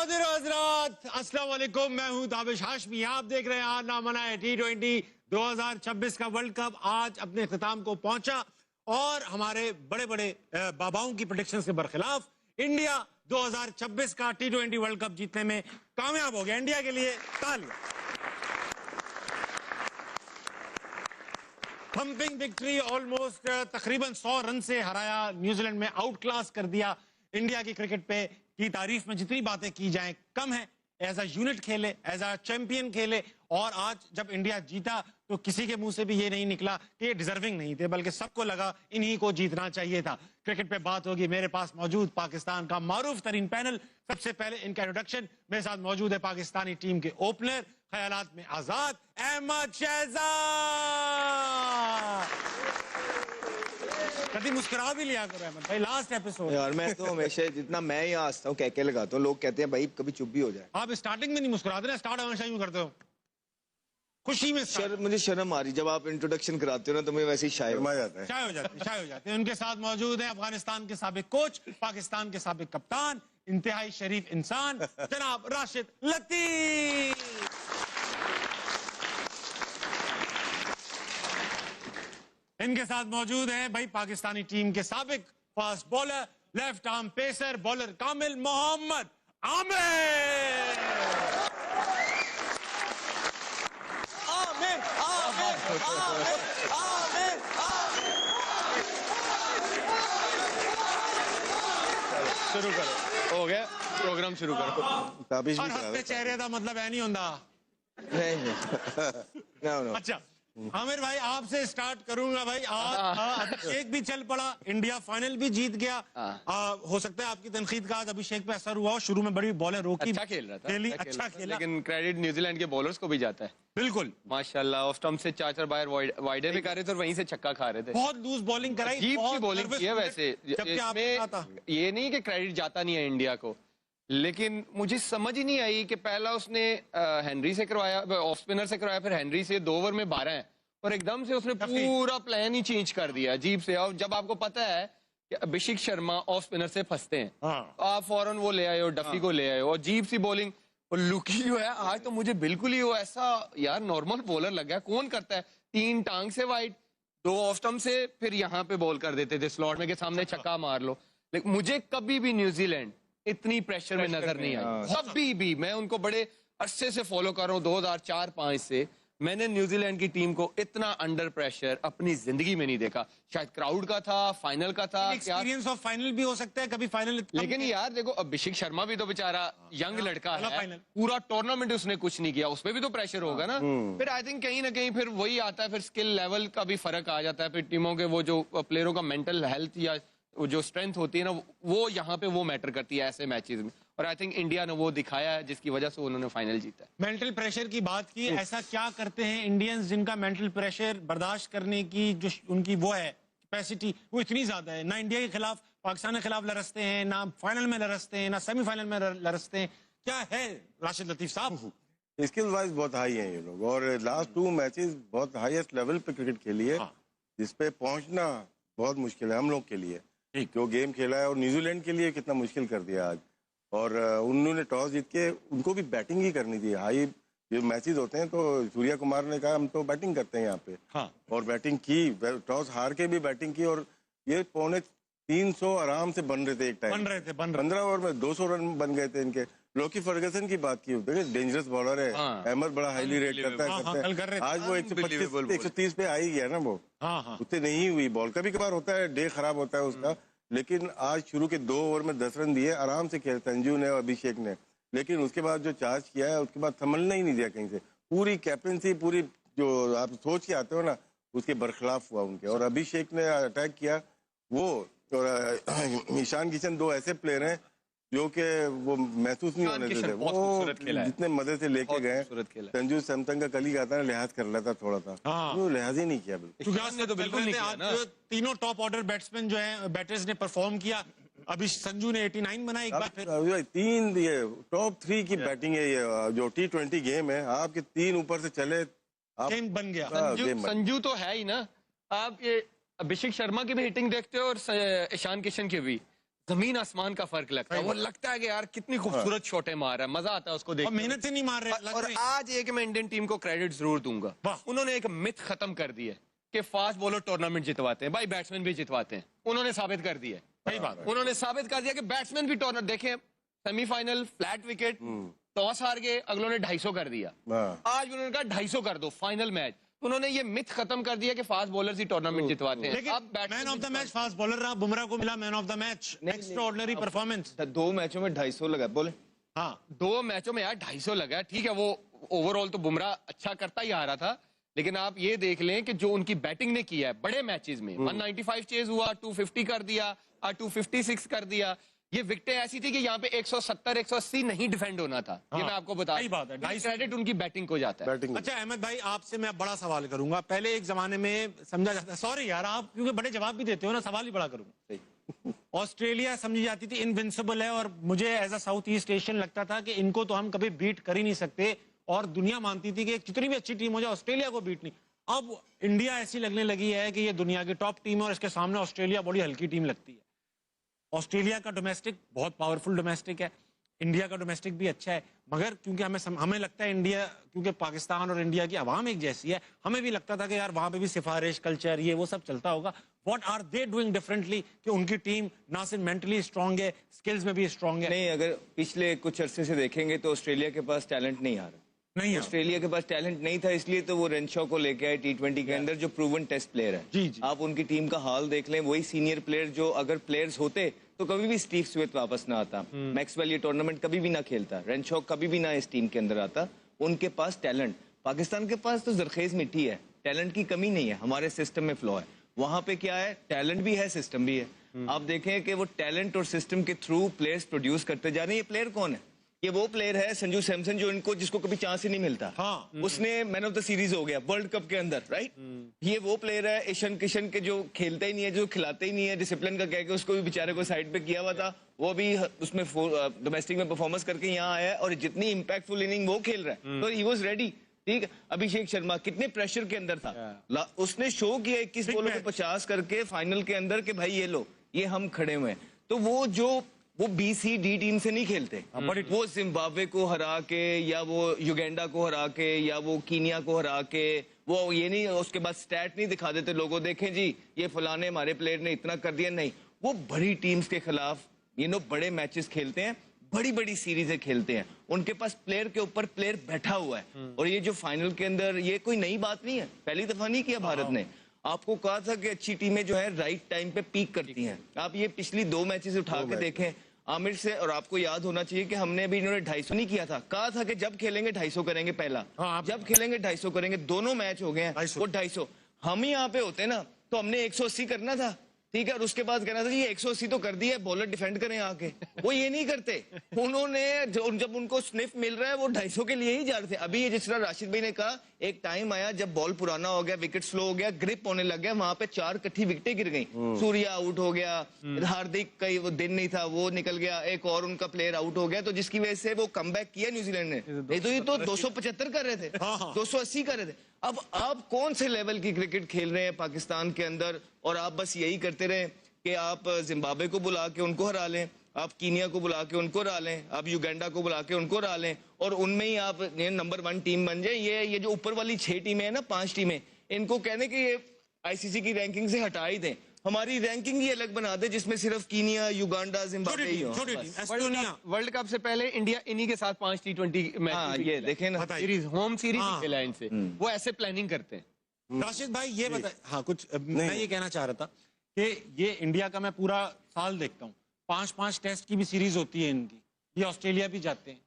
नाज़रीन हज़रात अस्सलाम वालेकुम, मैं हूं ताबिश हाशमी। आप देख रहे हैं आज नामना है T20 2026 का वर्ल्ड कप आज अपने इख्तिताम को पहुंचा और हमारे बड़े बड़े बाबाओं की प्रेडिक्शंस के बरखिलाफ इंडिया 2026 का T20 वर्ल्ड कप जीतने में कामयाब हो गया। इंडिया के लिए तालियां। थम्पिंग विक्ट्री, ऑलमोस्ट तकरीबन 100 रन से हराया, न्यूजीलैंड में आउट क्लास कर दिया। इंडिया की क्रिकेट पे की तारीफ में जितनी बातें की जाएं कम है। एज अ यूनिट खेले, एज अ चैंपियन खेले और आज जब इंडिया जीता तो किसी के मुंह से भी ये नहीं निकला कि ये डिजर्विंग नहीं थे, बल्कि सबको लगा इन्हीं को जीतना चाहिए था। क्रिकेट पे बात होगी। मेरे पास मौजूद पाकिस्तान का मारूफ तरीन पैनल। सबसे पहले इनका इंट्रोडक्शन। मेरे साथ मौजूद है पाकिस्तानी टीम के ओपनर, ख्यालात में आजाद, अहमद शहजाद। कभी मुस्कुरा भी लिया करो अहमद भाई, लास्ट एपिसोड। यार मैं तो हमेशा जितना मैं यहाँ हंसता हूँ कहके लगाता हूँ, लोग कहते हैं भाई कभी चुप भी हो जाए। आप स्टार्टिंग में नहीं मुस्कुराते ना, स्टार्ट हमेशा यूं करते हो खुशी में। मुझे शर्म आ रही जब आप इंट्रोडक्शन कराते हो ना, तो मैं वैसे ही शाय हो जाता है। शाय हो जाते हैं। उनके साथ मौजूद है अफगानिस्तान के साबिक कोच, पाकिस्तान के साबिक कप्तान, इंतहाई शरीफ इंसान जनाब राशिद लतीफ। इनके साथ मौजूद है भाई पाकिस्तानी टीम के साबिक fast bowler, left arm pacer, bowler कामिल मोहम्मद आमिर। शुरू करो, हो गया प्रोग्राम शुरू करो। ताबिश भी हंसते चेहरे का मतलब है नहीं होता। नहीं। अच्छा आमिर भाई आपसे स्टार्ट करूंगा भाई। आज अभिषेक भी चल पड़ा, इंडिया फाइनल भी जीत गया। हो सकता है आपकी तनकीद का आज अभिषेक पे असर हुआ हो। शुरू में बड़ी बॉलर रोकी, अच्छा खेल रहा था, अच्छा खेला, लेकिन क्रेडिट न्यूजीलैंड के बॉलर्स को भी जाता है। बिल्कुल माशाल्लाह, ऑफ स्टंप से 4 बार वाइडर भी कर रहे थे और वहीं से छक्का खा रहे थे। बहुत लूज बॉलिंग कराई, अजीब सी बॉलिंग की है वैसे। ये नहीं कि क्रेडिट जाता नहीं है इंडिया को, लेकिन मुझे समझ ही नहीं आई कि पहला उसने हेनरी से करवाया, ऑफ स्पिनर से करवाया, फिर हेनरी से 2 ओवर में 12 है और एकदम से उसने पूरा प्लान ही चेंज कर दिया अजीब से। और जब आपको पता है कि अभिषेक शर्मा ऑफ स्पिनर से फंसते हैं, आप फौरन वो ले आए हो, डफी को ले आए हो, और अजीब सी बॉलिंग। और लुकी जो है आज तो मुझे बिल्कुल ही वो ऐसा यार नॉर्मल बॉलर लग गया। कौन करता है 3 टांग से वाइड, 2 ऑफ स्टंप से, फिर यहाँ पे बॉल कर देते थे स्लॉट में के सामने छक्का मार लो। लेकिन मुझे कभी भी न्यूजीलैंड इतनी प्रेशर में नजर नहीं आई कभी भी। मैं उनको बड़े अरसे से फॉलो कर रहा हूँ, 2004-05 से। मैंने न्यूजीलैंड की टीम को इतना अंडर प्रेशर अपनी जिंदगी में नहीं देखा। शायद क्राउड का था, फाइनल का था, एक्सपीरियंस ऑफ फाइनल भी हो सकता है कभी फाइनल। लेकिन यार देखो अभिषेक शर्मा भी तो बेचारा यंग लड़का है, पूरा टूर्नामेंट उसने कुछ नहीं किया, उसमें भी तो प्रेशर होगा ना। फिर आई थिंक कहीं ना कहीं फिर वही आता है, फिर स्किल लेवल का भी फर्क आ जाता है। फिर टीमों के वो जो प्लेयरों का मेंटल हेल्थ या जो स्ट्रेंथ होती है ना, वो यहाँ पे वो मैटर करती है ऐसे मैचेस में। और आई थिंक इंडिया ने वो दिखाया है जिसकी वजह से उन्होंने फाइनल जीता है। मेंटल प्रेशर की बात की, ऐसा क्या करते हैं इंडियंस जिनका मेंटल प्रेशर बर्दाश्त करने की जो उनकी वो है कैपेसिटी वो इतनी ज्यादा है? ना इंडिया के खिलाफ, पाकिस्तान के खिलाफ लड़सते हैं, ना फाइनल में लड़सते हैं, ना सेमीफाइनल में लड़सते हैं। क्या है राशिद लतीफ साहब? स्किल वाइज बहुत हाई हैं ये लोग, और लास्ट 2 मैचेस बहुत हाईएस्ट लेवल पे क्रिकेट खेली है, जिसपे पहुंचना बहुत मुश्किल है हम लोग के लिए। जो गेम खेला है और न्यूजीलैंड के लिए कितना मुश्किल कर दिया आज। और उन्होंने टॉस जीत के उनको भी बैटिंग ही करनी थी। हाई जो मैचेस होते हैं तो सूर्या कुमार ने कहा हम तो बैटिंग करते हैं यहाँ पे, और बैटिंग की, टॉस हार के भी बैटिंग की। और ये 350 आराम से बन रहे थे एक टाइम, 15 ओवर में 200 रन बन गए थे इनके। लोकी फर्गसन की बात की, डेंजरस बॉलर है, अहमद बड़ा हाईली रेट करता है। आज वो 125-130 पे आ ही गया ना, वो उतने नहीं हुई। बॉल का भी कबार होता है, डे खराब होता है उसका, लेकिन आज शुरू के 2 ओवर में 10 रन दिए आराम से खेले संजू ने और अभिषेक ने। लेकिन उसके बाद जो चार्ज किया है उसके बाद थमलना ही नहीं दिया कहीं से। पूरी कैप्टनसी, पूरी जो आप सोच के आते हो ना, उसके बरखिलाफ हुआ उनके। और अभिषेक ने अटैक किया वो, और ईशान किशन, 2 ऐसे प्लेयर हैं जो कि वो महसूस नहीं होने देते। वो जितने मजे से लेके गए, संजू सैमसंग का कल ही आता है लिहाज कर लेता थोड़ा सा, वो लिहाज ही नहीं किया बिल्कुल। तीनों टॉप ऑर्डर बैट्समैन जो है बैटर्स ने परफॉर्म किया। अभी संजू ने 89 बनाया एक बार फिर। 3 ये टॉप 3 की बैटिंग है। ये जो T20 गेम है, आपके 3 ऊपर से चले, गेम बन गया। संजू तो है ही ना। आप ये अभिषेक शर्मा की भी हिटिंग देखते हो और ईशान किशन की भी, زمین آسمان کا فرق لگتا ہے. وہ لگتا ہے کہ یار کتنی خوبصورت شاٹیں مار رہا ہے, مزہ آتا ہے اس کو دیکھ. محنت سے نہیں مار رہے. اور آج یہ کہ میں انڈین ٹیم کو کریڈٹ ضرور دوں گا, انہوں نے ایک مت ختم کر دی ہے کہ فاسٹ بولر ٹورنامنٹ جتواتے ہیں. بھائی بیٹسمین بھی جتواتے ہیں, انہوں نے ثابت کر دیا. صحیح بات, انہوں نے ثابت کر دیا کہ بیٹسمین بھی ٹورنامنٹ. دیکھیں semi final flat wicket, toss ہار گئے, اگلوں نے 250 کر دیا. آج انہوں نے کہا 250 کر دو فائنل میچ. انہوں نے یہ مت ختم کر دیا کہ فاسٹ بولرز ہی ٹورنامنٹ جتواتے ہیں. اب man of the match fast bowler رہا, بمراہ کو ملا man of the match. Extraordinary performance. 2 میچوں میں 250 لگا. بولے ہاں 2 میچوں میں یار 250 لگا. ٹھیک ہے وہ اوور آل تو بمراہ اچھا کرتا ہی آ رہا تھا, لیکن آپ یہ دیکھ لیں کہ جو ان کی بیٹنگ نے کیا ہے بڑے میچز میں, 195 چیز ہوا, 250 کر دیا, 256 کر دیا. یہ وکٹیں ایسی تھی کہ یہاں پہ 170 180 نہیں ڈیفینڈ ہونا تھا. یہ میں آپ کو بتا دوں, کریڈٹ ان کی بیٹنگ کو جاتا ہے. اچھا احمد بھائی, آپ سے میں بڑا سوال کروں گا. پہلے ایک زمانے میں سمجھا جاتا, سوری یار آپ کیونکہ بڑے جواب بھی دیتے ہو نا, سوال ہی بڑا کروں گا. آسٹریلیا سمجھی جاتی تھی انوینسیبل ہے, اور مجھے as a south East Asian لگتا تھا کہ ان کو تو ہم کبھی بیٹ کر ہی نہیں سکتے, اور دنیا مانتی تھی کہ کتنی بھی اچھی ٹیم ہو جائے آسٹریلیا کو بیٹ نہیں. اب انڈیا ایسی لگنے لگی ہے کہ یہ دنیا کی ٹاپ ٹیم ہے, اور اس کے سامنے آسٹریلیا بڑی ہلکی ٹیم لگتی ہے. آسٹریلیا کا ڈومیسٹک بہت پاورفل ڈومیسٹک ہے, انڈیا کا ڈومیسٹک بھی اچھا ہے, مگر کیونکہ ہمیں لگتا ہے انڈیا, کیونکہ پاکستان اور انڈیا کی عوام ایک جیسی ہے, ہمیں بھی لگتا تھا کہ یار وہاں پہ بھی سفارش کلچر یہ وہ سب چلتا ہوگا. What are they doing differently کہ ان کی ٹیم نہ صرف مینٹلی اسٹرانگ ہے, اسکلز میں بھی اسٹرانگ ہے. نہیں, اگر پچھلے کچھ عرصے سے دیکھیں گے تو آسٹریلیا کے پاس ٹیلنٹ نہیں آ رہا. نہیں, آسٹریلیا کے پاس ٹیلنٹ نہیں تھا, اس لیے تو وہ رینشو کو لے کے آئے T20 کے اندر, جو پروون ٹیسٹ پلیئر ہے. جی آپ ان کی ٹیم کا حال دیکھ لیں, وہی سینئر پلیئر جو اگر پلیئرز ہوتے تو کبھی بھی اسٹیو سمتھ واپس نہ آتا, میکسویل یہ ٹورنامنٹ کبھی بھی نہ کھیلتا, رینشو کبھی بھی نہ اس ٹیم کے اندر آتا. ان کے پاس ٹیلنٹ, پاکستان کے پاس تو زرخیز مٹی ہے, ٹیلنٹ کی کمی نہیں ہے, ہمارے سسٹم میں فلو ہے. وہاں پہ کیا ہے, ٹیلنٹ بھی ہے, سسٹم بھی ہے. آپ دیکھیں کہ وہ ٹیلنٹ اور سسٹم کے تھرو پلیئرز پروڈیوس کرتے جا رہے ہیں. یہ پلیئر کون ہے؟ یہ وہ پلیئر ہے سنجو سیمسن, جو جس کو کبھی چانس ہی نہیں ملتا. اس نے مین آف دا سیریز ہو گیا ورلڈ کپ کے اندر, رائٹ. یہ وہ پلیئر ہے ایشن کشن کے, جو کھیلتا ہی نہیں ہے, جو کھلاتا ہی نہیں ہے, ڈسپلن کا کہہ کے اس کو بھی بیچارے کو سائڈ پہ کیا ہوا تھا. وہ بھی اس میں ڈومیسٹک میں پرفارمنس کر کے یہاں آیا ہے, اور جتنی امپیکٹ فل اننگ وہ کھیل رہا ہے, تو ہی واز ریڈی. ٹھیک ہے, ابھیشیک شرما کتنے پریشر کے اندر تھا, اس نے شو کیا 21 بولوں پہ 50 کر کے فائنل کے اندر کہ بھائی یہ لو, یہ ہم کھڑے ہوئے ہیں. تو وہ BCD ٹیم سے نہیں کھیلتے, وہ زمبابوے کو ہرا کے, یا وہ یوگینڈا کو ہرا کے, یا وہ کینیا کو ہرا کے, وہ یہ نہیں اس کے بعد سٹیٹ نہیں دکھا دیتے لوگوں, دیکھیں جی یہ فلانے ہمارے پلیئر نے اتنا کر دیا. نہیں, وہ بڑی ٹیمز کے خلاف بڑے میچز کھیلتے ہیں, بڑی بڑی سیریزیں کھیلتے ہیں. ان کے پاس پلیئر کے اوپر پلیئر بیٹھا ہوا ہے. اور یہ جو فائنل کے اندر, یہ کوئی نئی بات نہیں ہے, پہلی دفعہ نہیں کیا بھارت نے. آپ کو کہا تھا کہ اچھی ٹیمیں جو ہے رائٹ ٹائم پہ پیک کرتی ہیں. آپ یہ پچھلی 2 میچز اٹھا کے دیکھیں عامر سے, اور آپ کو یاد ہونا چاہیے کہ ہم نے بھی انہوں نے 250 نہیں کیا تھا, کہا تھا کہ جب کھیلیں گے 250 کریں گے. پہلا جب کھیلیں گے 250 کریں گے. دونوں میچ ہو گئے ہیں وہ 250. ہم ہی یہاں پہ ہوتے نا تو ہم نے 180 کرنا تھا, ٹھیک ہے, اور اس کے بعد کہنا تھا یہ 180 تو کر دیا, بولر ڈیفینڈ کریں آ کے. وہ یہ نہیں کرتے, انہوں نے جب ان کو سنف مل رہا ہے وہ 250 کے لیے ہی جا رہے تھے. ابھی یہ جس طرح راشد بھائی نے کہا, ایک ٹائم آیا جب بال پرانا ہو گیا, وکٹ سلو ہو گیا, گرپ ہونے لگ گیا, وہاں پہ 4 کٹھی وکٹیں گر گئیں. سوریا آؤٹ ہو گیا, ہاردک کا وہ دن نہیں تھا وہ نکل گیا, ایک اور ان کا پلیئر آؤٹ ہو گیا, تو جس کی وجہ سے وہ کم بیک کیا نیوزی لینڈ نے. نہیں تو یہ تو 275 کر رہے تھے, 280 کر رہے تھے. اب آپ کون سے لیول کی کرکٹ کھیل رہے ہیں پاکستان کے اندر, اور آپ بس یہی کرتے رہے کہ آپ زمبابوے کو بلا کے ان کو ہرا لیں, آپ کینیا کو بلا کے ان کو ہرا لیں, آپ یوگینڈا کو بلا کے ان کو ہرا لیں, اور ان میں ہی آپ نمبر 1 ٹیم بن جائیں. یہ جو اوپر والی 6 ٹیمیں ہیں نا, 5 ٹیمیں, ان کو کہنے کہ یہ ICC کی رینکنگ سے ہٹا ہی دیں, ہماری رینکنگ ہی الگ بنا دیں جس میں صرف کینیا, یوگانڈا, زمبابوے ہی ہوں. ورلڈ کپ سے پہلے انڈیا انہی کے ساتھ 5 T20 میچ, یہ دیکھیں نا سیریز, ہوم سیریز کھیلا ان سے, وہ ایسے پلاننگ کرتے ہیں. راشد بھائی یہ بتا, ہاں کچھ میں یہ کہنا چاہ رہا تھا کہ یہ انڈیا کا میں پورا سال دیکھتا ہوں, 5 ٹیسٹ کی بھی سیریز ہوتی ہے ان کی. یہ آسٹریلیا بھی جاتے ہیں,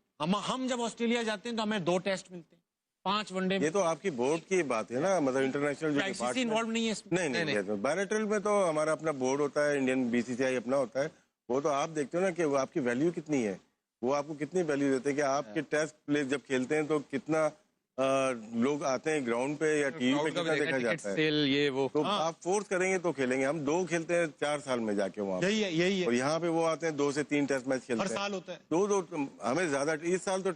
ہم جب آسٹریلیا جاتے ہیں تو ہمیں 2 ٹیسٹ ملتے ہیں, 5 ون ڈے. یہ تو آپ کی بورڈ کی بات ہے نا, مطلب انٹرنیشنل انوالو نہیں ہے. نہیں, بائیلیٹرل میں تو ہمارا اپنا بورڈ ہوتا ہے, انڈین BCCI اپنا ہوتا ہے. وہ تو آپ دیکھتے ہو نا کہ وہ آپ کی ویلیو کتنی ہے, وہ آپ کو کتنی ویلیو دیتے ہیں کہ آپ کے ٹیسٹ پلے جب کھیلتے ہیں تو کتنا لوگ آتے ہیں گراؤنڈ پہ یا ٹی وی پہ کتنا دیکھا جاتا ہے. یہ وہ تو آپ فورس کریں گے تو کھیلیں گے. ہم 2 کھیلتے ہیں 4 سال میں جا کے وہاں, یہی ہے. اور یہاں پہ وہ آتے ہیں 2 سے 3 ٹیسٹ میچ کھیلتے ہیں, ہر سال ہوتا ہے. 2 ہمیں زیادہ, اس سال تو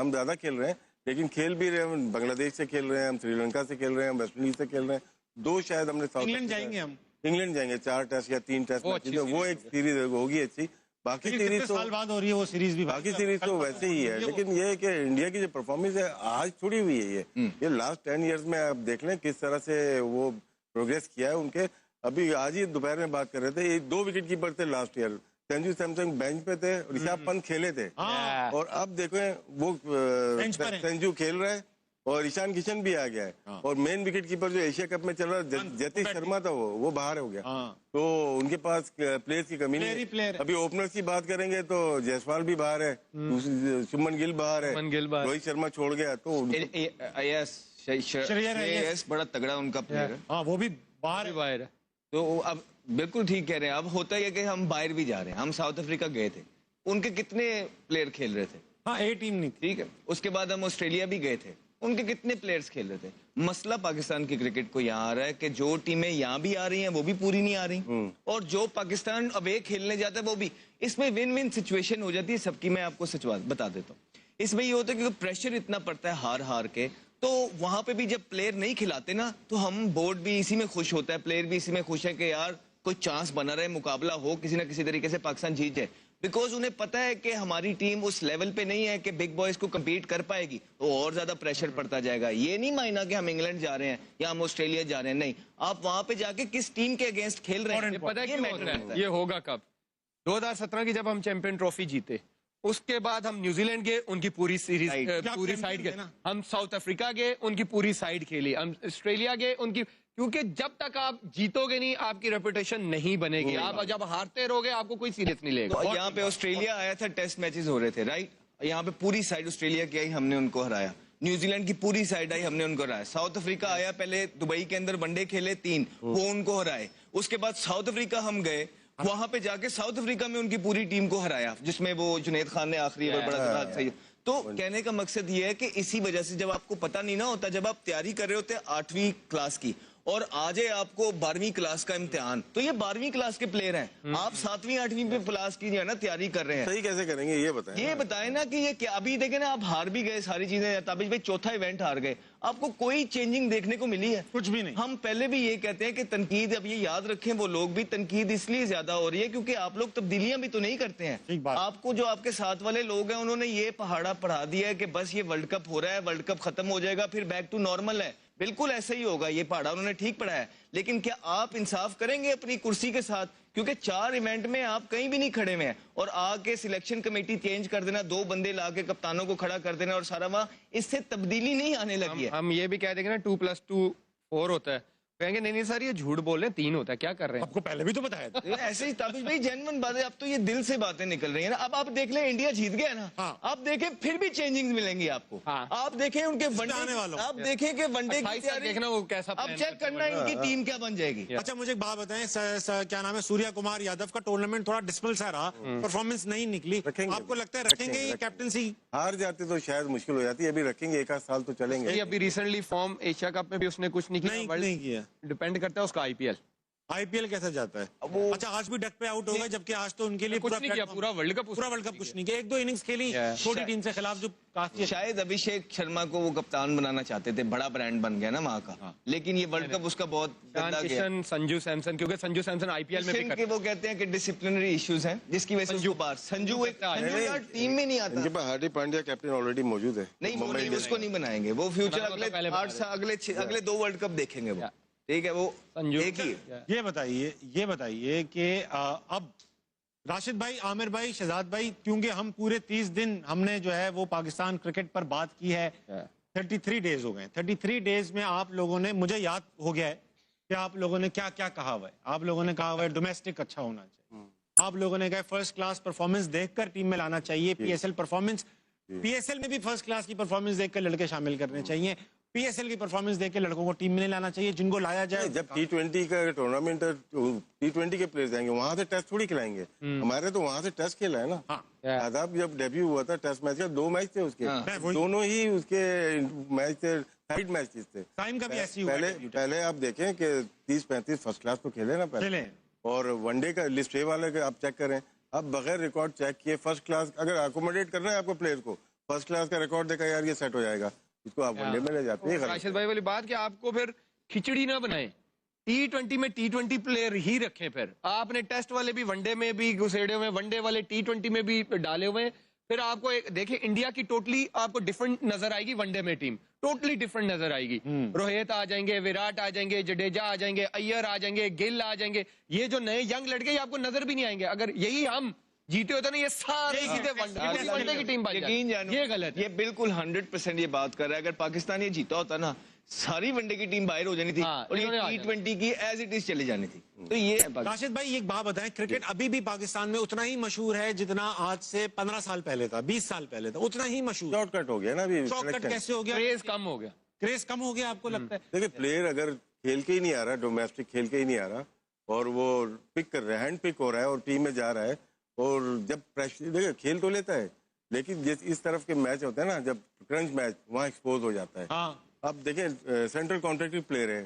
ہم زیادہ کھیل رہے ہیں, لیکن کھیل بھی رہے ہیں. بنگلہ دیش سے کھیل رہے ہیں, ہم سری لنکا سے کھیل رہے ہیں, ہم ویسٹ انڈیز سے کھیل رہے ہیں. 2 شاید ہم نے انگلینڈ جائیں گے, ہم इंग्लैंड जाएंगे 4 टेस्ट या 3 टेस्ट मैच, वो एक सीरीज होगी अच्छी। बाकी सीरीज तो साल बाद हो रही है वो सीरीज भी, बाकी सीरीज तो वैसे ही है, लेकिन ये है कि इंडिया की जो परफॉर्मेंस है आज थोड़ी हुई है ये लास्ट 10 इयर्स में आप देख लें किस तरह से वो प्रोग्रेस किया है उनके। अभी आज ही दोपहर में बात कर रहे थे, ये 2 विकेट कीपर थे last year, Sanju Samson bench पे थे, ऋषभ पंत खेले थे, और अब देखो वो संजू खेल रहा है और ईशान किशन भी आ गया है, और मेन विकेट कीपर जो एशिया कप में चल रहा है जतीश शर्मा था वो बाहर हो गया, तो उनके पास प्लेयर्स की कमी नहीं है। अभी ओपनर्स की बात करेंगे तो जायसवाल भी बाहर है, शुभमन गिल बाहर है, रोहित शर्मा छोड़ गया, तो श्रेयस बड़ा तगड़ा उनका प्लेयर है, वो भी बाहर है। तो अब बिल्कुल ठीक कह रहे हैं। अब होता है कि हम बाहर भी जा रहे हैं, हम साउथ अफ्रीका गए थे, उनके कितने प्लेयर खेल रहे थे, हाँ ए टीम नहीं, ठीक है। उसके बाद हम ऑस्ट्रेलिया भी गए थे, उनके कितने प्लेयर्स खेल रहे थे। मसला पाकिस्तान की क्रिकेट को यहाँ आ रहा है कि जो टीमें यहाँ भी आ रही हैं वो भी पूरी नहीं आ रही, और जो पाकिस्तान अवे खेलने जाता है वो भी, इसमें विन विन सिचुएशन हो जाती है सबकी। मैं आपको सच बात बता देता हूँ, इसमें ये होता है कि प्रेशर इतना पड़ता है हार हार के, तो वहां पे भी जब प्लेयर नहीं खिलाते ना, तो हम बोर्ड भी इसी में खुश होता है, प्लेयर भी इसी में खुश है कि यार कोई चांस बना रहे, मुकाबला हो, किसी ना किसी तरीके से पाकिस्तान जीत जाए, बिकॉज उन्हें पता है कि हमारी टीम उस लेवल पे नहीं है कि बिग बॉयज को कम्पीट कर पाएगी, तो और ज्यादा प्रेशर पड़ता जाएगा। ये नहीं मायना कि हम इंग्लैंड जा रहे हैं या हम ऑस्ट्रेलिया जा रहे हैं, नहीं, आप वहां पे जाके किस टीम के अगेंस्ट खेल रहे हैं, पता है क्यों होता है? ये होगा कब? 2017 की जब हम चैंपियन ट्रॉफी जीते, उसके बाद हम न्यूजीलैंड गए, उनकी पूरी सीरीज पूरी साइड गए, हम साउथ अफ्रीका गए, उनकी पूरी साइड खेली, हम ऑस्ट्रेलिया गए उनकी, क्योंकि जब तक आप जीतोगे नहीं आपकी रेपुटेशन नहीं बनेगी, आप जब हारते रहोगे आपको कोई सीरियस नहीं लेगा। तो यहाँ पे ऑस्ट्रेलिया आया था, टेस्ट मैचेस हो रहे थे, राइट, यहाँ पे पूरी साइड ऑस्ट्रेलिया की आई, हमने उनको हराया, न्यूजीलैंड की पूरी साइड आई, हमने उनको हराया, साउथ अफ्रीका आया, पहले दुबई के अंदर वनडे खेले 3, वो उनको हराए, उसके बाद साउथ अफ्रीका हम गए, वहां पे जाके साउथ अफ्रीका में उनकी पूरी टीम को हराया, जिसमें वो जुनैद खान ने आखिरी ओवर बड़ा सही। तो कहने का मकसद ये है कि इसी वजह से जब आपको पता नहीं ना होता, जब आप तैयारी कर रहे होते 8वीं क्लास की और आज है आपको 12वीं क्लास का इम्तिहान, तो ये 12वीं क्लास के प्लेयर हैं, आप 7वीं 8वीं क्लास की जो है ना तैयारी कर रहे हैं, सही कैसे करेंगे ये बताएं, ये बताएं ना कि ये क्या। अभी देखें ना, आप हार भी गए सारी चीजें, ताबिश भाई चौथा इवेंट हार गए, आपको कोई चेंजिंग देखने को मिली है? कुछ भी नहीं। हम पहले भी ये कहते हैं कि तनकीद, अब ये याद रखें वो लोग भी, तनकीद इसलिए ज्यादा हो रही है क्योंकि आप लोग तब्दीलियां भी तो नहीं करते हैं। आपको जो आपके साथ वाले लोग हैं उन्होंने ये पहाड़ा पढ़ा दिया है कि बस ये वर्ल्ड कप हो रहा है, वर्ल्ड कप खत्म हो जाएगा, फिर बैक टू नॉर्मल है। बिल्कुल ऐसा ही होगा, ये पहाड़ा उन्होंने ठीक पढ़ा है, लेकिन क्या आप इंसाफ करेंगे अपनी कुर्सी के साथ? क्योंकि 4 इवेंट में आप कहीं भी नहीं खड़े हुए हैं, और आके सिलेक्शन कमेटी चेंज कर देना, 2 बंदे लाके कप्तानों को खड़ा कर देना और सारा वहां, इससे तब्दीली नहीं आने लगी है। हम ये भी कह देंगे ना 2+2 4 होता है, कहेंगे नहीं सर ये झूठ बोल रहे हैं, 3 होता है, क्या कर रहे हैं? आपको पहले भी तो बताया था। ऐसे ही ताबिश भाई जेन्युइन बात है, अब तो ये दिल से बातें निकल रही है ना। अब आप देख लें इंडिया जीत गया ना, आप देखें फिर भी चेंजिंग मिलेंगी आपको, आप देखें उनके वनडे, आप देखें कि वनडे की तैयारी देखना वो कैसा, अब चेक करना इनकी टीम क्या बन जाएगी। अच्छा मुझे एक बात बताएं, क्या नाम है, सूर्या कुमार यादव का टूर्नामेंट थोड़ा डिस्पल सा रहा, परफॉर्मेंस नहीं निकली, आपको लगता है रखेंगे ये कैप्टनसी? हार जाते तो शायद मुश्किल हो जाती है, अभी रखेंगे, 1 आध साल तो चलेंगे। अभी रिसेंटली फॉर्म एशिया कप में भी उसने कुछ नहीं किया, डिपेंड करता है उसका आईपीएल कैसा जाता है। अच्छा आज भी डक पे आउट हो गए, जबकि आज तो उनके लिए कुछ नहीं किया, पूरा वर्ल्ड कप कुछ नहीं किया, 1-2 इनिंग्स खेली छोटी टीम से खिलाफ, जो काफी शायद अभिषेक शर्मा को वो कप्तान बनाना चाहते थे, बड़ा ब्रांड बन गया ना वहाँ का, लेकिन ये वर्ल्ड कप उसका बहुत गंदा गया। संजू सैमसन, क्योंकि संजू सैमसन आईपीएल में भी वो कहते हैं कि डिसिप्लिनरी इश्यूज हैं, जिसकी वजह से संजू टीम में नहीं आता। इनके पास हार्दिक पांड्या कैप्टन ऑलरेडी मौजूद है, नहीं उसको नहीं बनाएंगे, वो फ्यूचर अगले 2 वर्ल्ड कप देखेंगे वो, ठीक है। वो ये बताइए कि अब राशिद भाई, आमिर भाई, शहजाद भाई, क्योंकि हम पूरे 30 दिन हमने जो है वो पाकिस्तान क्रिकेट पर बात की है, 33 डेज हो गए, 33 डेज में आप लोगों ने, मुझे याद हो गया है कि आप लोगों ने क्या क्या कहा हुआ है। आप लोगों ने कहा हुआ है डोमेस्टिक अच्छा होना चाहिए, आप लोगों ने कहा फर्स्ट क्लास परफॉर्मेंस देखकर टीम में लाना चाहिए, पीएसएल परफॉर्मेंस, पीएसएल में भी फर्स्ट क्लास की परफॉर्मेंस देखकर लड़के शामिल करने चाहिए, पीएसएल की परफॉर्मेंस देख के लड़कों को टीम में नहीं लाना चाहिए, जिनको लाया जाए। जब T20 का टूर्नामेंट, T20 के प्लेयर्स जाएंगे वहां से टेस्ट थोड़ी खिलाएंगे, हमारे तो वहां से टेस्ट खेला है ना। आदाब जब डेब्यू हुआ था टेस्ट मैच का, 2 मैच थे उसके, दोनों ही उसके मैच थे, साइड मैचेस थे। टाइम का भी ऐसी पहले आप देखें कि 30-35 फर्स्ट क्लास तो खेले ना पहले, और वनडे का लिस्ट ए वाले का आप चेक करें, अब बगैर रिकॉर्ड चेक किए फर्स्ट क्लास अगर अकोमोडेट करना है आपको प्लेयर को, फर्स्ट क्लास का रिकॉर्ड देखा यार ये सेट हो जाएगा, इसको आप वनडे में ले जाते हैं। राशिद भाई वाली बात कि आपको फिर खिचड़ी ना बनाए, T20 में T20 प्लेयर ही रखें, फिर आपने टेस्ट वाले भी वनडे में भी घुसेड़े हुए, वनडे वाले T20 में भी डाले हुए, फिर आपको देखिए इंडिया की टोटली आपको डिफरेंट नजर आएगी, वनडे में टीम टोटली डिफरेंट नजर आएगी। रोहित आ जाएंगे, विराट आ जाएंगे, जडेजा आ जाएंगे, अय्यर आ जाएंगे, गिल आ जाएंगे, ये जो नए यंग लड़के ये आपको नजर भी नहीं आएंगे। अगर यही हम जीते होते ना, ये सारे सीधे वनडे की टीम बन जाती। ये गलत है, ये बिल्कुल 100% ये बात कर रहा है। अगर पाकिस्तान ये जीता होता ना, सारी वनडे की टीम बाहर हो जानी थी और ये T20 की एज इट इज चली जानी थी। तो ये राशिद भाई एक बात बताएं, क्रिकेट अभी भी पाकिस्तान में उतना ही मशहूर है जितना आज से 15 साल पहले था, 20 साल पहले था, उतना ही मशहूर। शॉर्टकट हो गया ना अभी। शॉर्टकट कैसे हो गया? क्रेज कम हो गया। क्रेज कम हो गया आपको लगता है? देखिए प्लेयर अगर खेल के ही नहीं आ रहा, डोमेस्टिक खेल के ही नहीं आ रहा और वो पिक कर रहा है, हैंड पिक हो रहा है और टीम में जा रहा है, और जब प्रेशर देखिए खेल तो लेता है, लेकिन जिस इस तरफ के मैच होते हैं ना, जब क्रंच मैच, वहाँ एक्सपोज हो जाता है। हाँ। अब देखें सेंट्रल कॉन्ट्रैक्टिव प्लेयर है,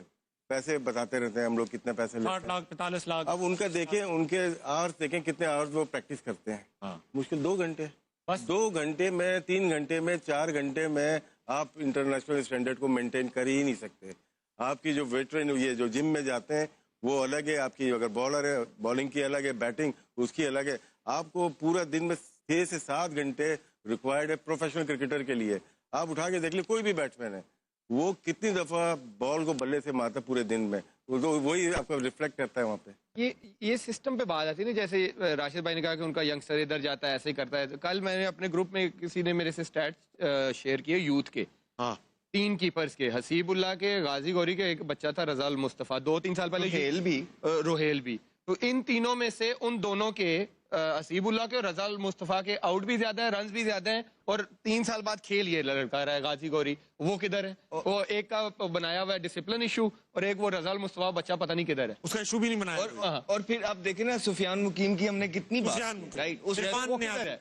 पैसे बताते रहते हैं हम लोग कितने पैसे लेते हैं, 60 लाख 45 लाख। अब उनका देखें, उनके आवर्स देखें कितने आवर्स वो प्रैक्टिस करते हैं। हाँ। मुश्किल 2 घंटे, बस 2 घंटे में, 3 घंटे में, 4 घंटे में आप इंटरनेशनल स्टैंडर्ड को मेंटेन कर ही नहीं सकते। आपकी जो वेटरन ये जो जिम में जाते हैं वो अलग है, आपकी अगर बॉलर है बॉलिंग की अलग है, बैटिंग उसकी अलग है। आपको पूरा दिन में 6 से 7 घंटे रिक्वायर्ड है प्रोफेशनल क्रिकेटर के लिए। आप उठा के देख लीजिए कोई भी बैट्समैन है, वो कितनी दफा बॉल को बल्ले से मारता पूरे दिन में, वही आपको रिफ्लेक्ट करता है वहाँ पे। ये सिस्टम पे बात आती है ना, जैसे राशिद भाई ने कहा कि उनका यंगस्टर इधर जाता है, ऐसे ही करता है। तो कल मैंने अपने ग्रुप में किसी ने मेरे से स्टैट्स शेयर किए यूथ के। हाँ। 3 कीपर्स के, हसीबुल्ला के, गाजी गौरी के, एक बच्चा था रजाल मुस्तफा, 2-3 साल पहले रोहेल भी। तो इन तीनों में से उन दोनों के, हसीबुल्ला के और रजाल मुस्तफा के आउट भी ज्यादा है, रन्स भी ज्यादा हैं, और 3 साल बाद खेल ये लड़का रहा है गाजी गौरी, वो किधर है? वो एक का बनाया हुआ है डिसिप्लिन इशू, और एक वो रजाल मुस्तफा बच्चा पता नहीं किधर है, उसका इशू भी नहीं बनाया। और फिर आप देखें ना, सुफियान मुकीम की हमने कितनी बात, राइट,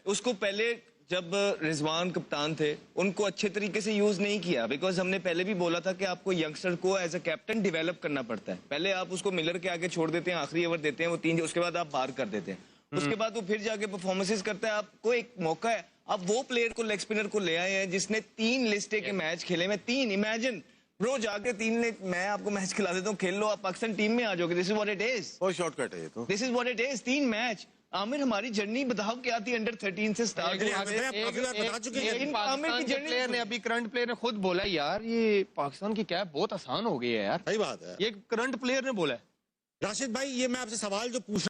उसको पहले जब रिजवान कप्तान थे उनको अच्छे तरीके से यूज नहीं किया, बिकॉज हमने पहले भी बोला था कि आपको यंगस्टर को एज अ कैप्टन डेवलप करना पड़ता है। पहले आप उसको मिलर के आगे छोड़ देते हैं, आखिरी ओवर देते हैं वो 3, उसके बाद आप बाहर कर देते हैं, उसके बाद वो फिर जाके परफॉर्मेंसेस करता है। आपको एक मौका है, आप वो प्लेयर को, लेग स्पिनर को ले आए हैं जिसने 3 लिस्टे के मैच खेले में 3, इमेजिन ब्रो जाके 3 मैं आपको मैच खिला देता हूँ, खेल लो, आप पाकिस्तान टीम में आ जाओगे। This is what it is, बहुत शॉर्टकट है ये तो। This is what it is. 3 match. Aamir हमारी जर्नी बताओ क्या थी, अंडर 13 से स्टार्ट। आमिर की प्लेयर ने, अभी करंट प्लेयर ने खुद बोला यार ये पाकिस्तान की कैप बहुत आसान हो गई है यार। सही बात है, ये करंट प्लेयर ने बोला है। राशिद भाई ये मैं आपसे सवाल जो पूछ